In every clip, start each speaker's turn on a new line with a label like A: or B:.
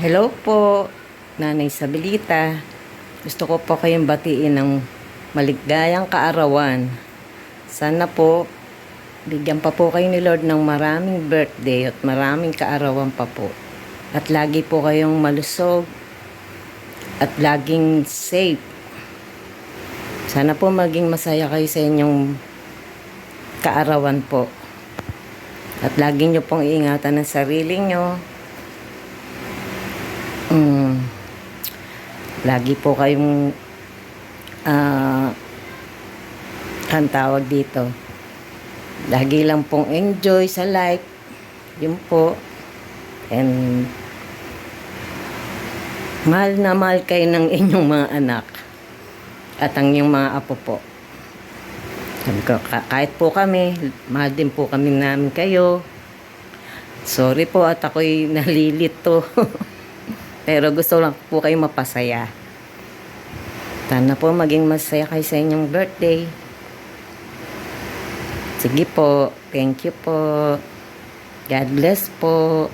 A: Hello po, Nanay Sabilita. Gusto ko po kayong batiin ng maligayang kaarawan. Sana po, bigyan pa po kayo ni Lord ng maraming birthday at maraming kaarawan pa po. At lagi po kayong malusog at laging safe. Sana po maging masaya kayo sa inyong kaarawan po. At lagi nyo pong iingatan ang sarili nyo. Lagi po kayong ang tawag dito. Lagi lang pong enjoy sa life. Yun po. And mahal na mahal kayo ng inyong mga anak at ang inyong mga apo po. Sabi ko, kahit po kami, mahal din po kami namin kayo. Sorry po at ako'y nalilito. Pero gusto lang po kayo mapasaya. Sana po maging masaya kayo sa inyong birthday. Sige po. Thank you po. God bless po.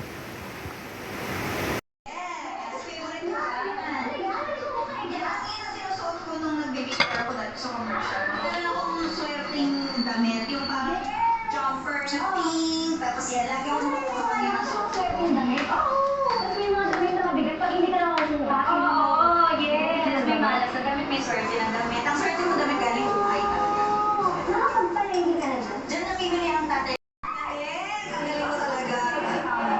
B: Yung parang jumper na pink, tapos yan, lagi ako nakukuha ko ng software yung damit. Oo! Tapos may mga damit na mabigat pag hindi ka nakakuha. Oo, yes! Tapos may malas na damit, may swerte ng damit. Ang swerte mo damit galing buhay talaga. Nakapagpalengke ka na dyan? Diyan namimili ang tatay. Yes! Ang galing mo talaga.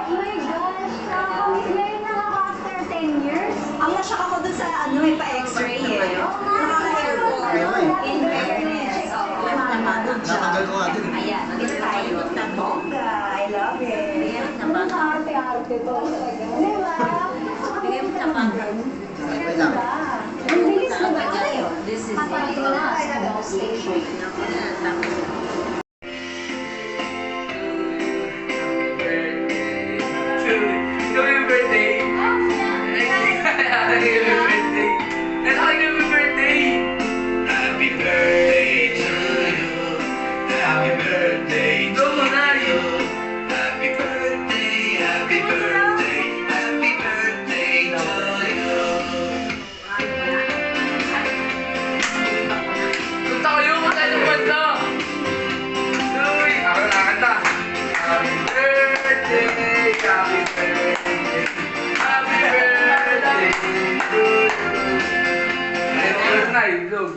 B: Oh my gosh! Nakakamiss ngayon na ako after 10 years. Ang nashock ako dun sa may pa-x-ray eh. Nakaka-airport. In fairness.
C: Natagal ko nga din.
B: Ayan, mag-isa tayo. Bongga, I love it. Arte-arte to talaga. Di ba?
D: Bigyan mo sa pangkat.
C: Wait lang.
B: Ang bilis mo ba?
D: This is
B: Patay ko na. Station.
D: Ako na, tapos.
E: Happy birthday! Happy birthday! And happy birthday! Happy birthday to you. Happy birthday to you. Happy birthday, happy birthday, happy birthday to you. Punta kayo, punta ng banda! Uy, ako nakakanta. Happy birthday, happy birthday. Happy birthday to you. Ayun na, ilog.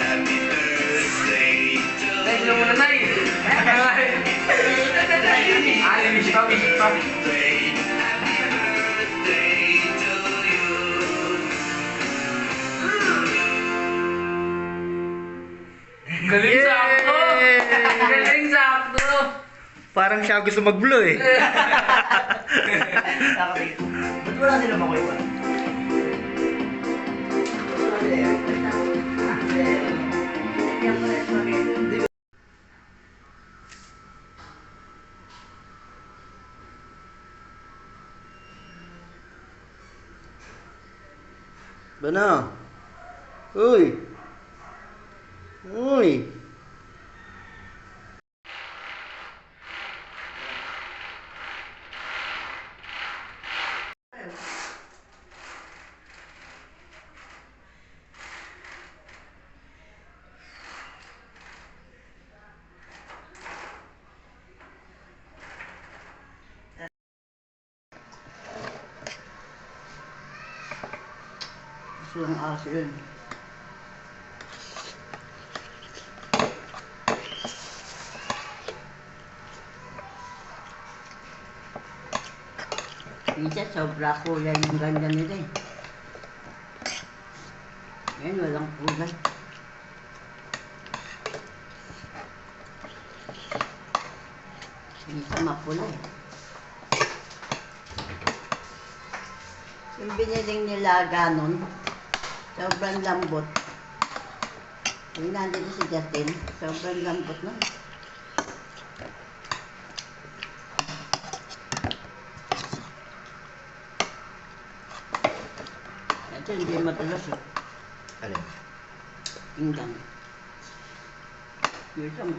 E: Happy birthday to you. Ay, ilog mo na, Nay. Ay, wish pa, wish pa. Happy birthday to you. Galing sakto! Galing sakto!
C: Parang siya gusto mag-blow eh.
F: Ba't wala sila makuha ba?
C: Bana? Uy! Uy!
F: Gusto ng aso yun.
D: Minsan sobra kulay yung ganda nila eh. Ngayon walang kulay. Minsan mapula eh. Yung biniling nilaga nun, sobrang lambot. Yung nandito si Justin, sobrang lambot nun. Ito hindi matulos eh.
C: Alin?
D: Pinggan. Yung isang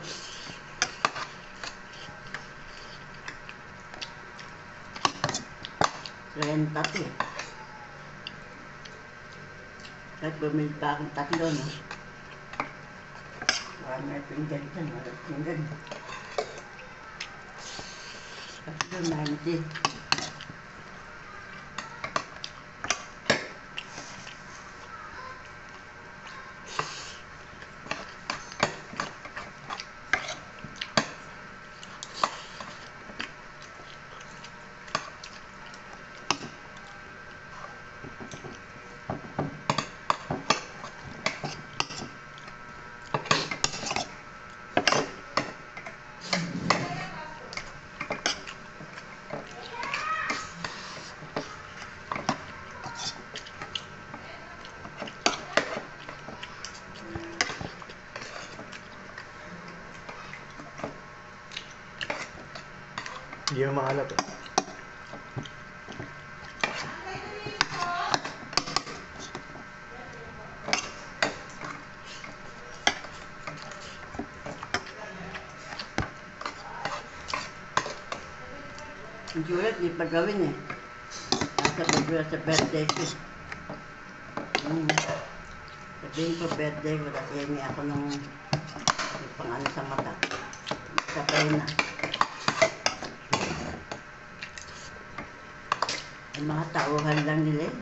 D: 30 eh. Kahit bumili pa akong 3, no? Marami na pinggan dyan, wala pinggan. 90.
C: Hindi mo maalat eh.
D: Ang Juliet, di pa gawin eh. Nasa Juliet sa birthday ko. Sabihin ko birthday ko, tapos hindi ako nung pang-ano sa mata. Sabay na. Ang mga tauhan lang nila eh.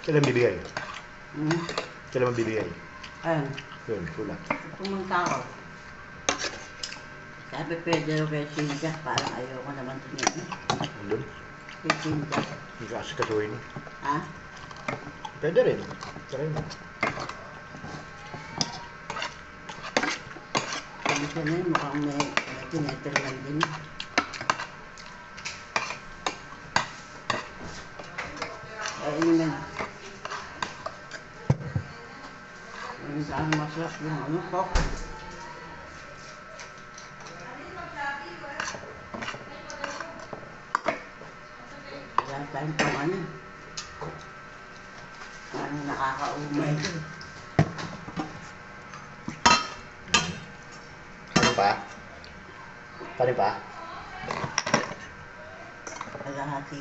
C: Kailan bibigay?
D: Hmm?
C: Kailan mabibigay?
D: Ayun,
C: Yun, kulang.
D: pumunta ako. Sabi pwede rin kay Cynthia, parang ayoko naman tumingin.
C: Andun?
D: Kay Cynthia.
C: Hindi ka kasi kasuhin.
D: Ha?
C: Pwede rin. Try mo.
D: Sabi siya na yun, mukhang may tineter lang din. Ayun na. Ayun saan masarap yung ano ko. Wala tayong pang ano. Parang nakakaumay ko.
C: Ano pa? Paano pa?
D: Kalahati.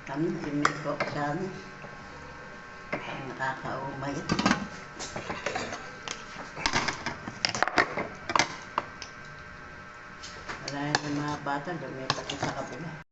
D: Kami, simil ko sa ano. Parang nakakaumay. Wala yung mga bata, lumipat sa kabila.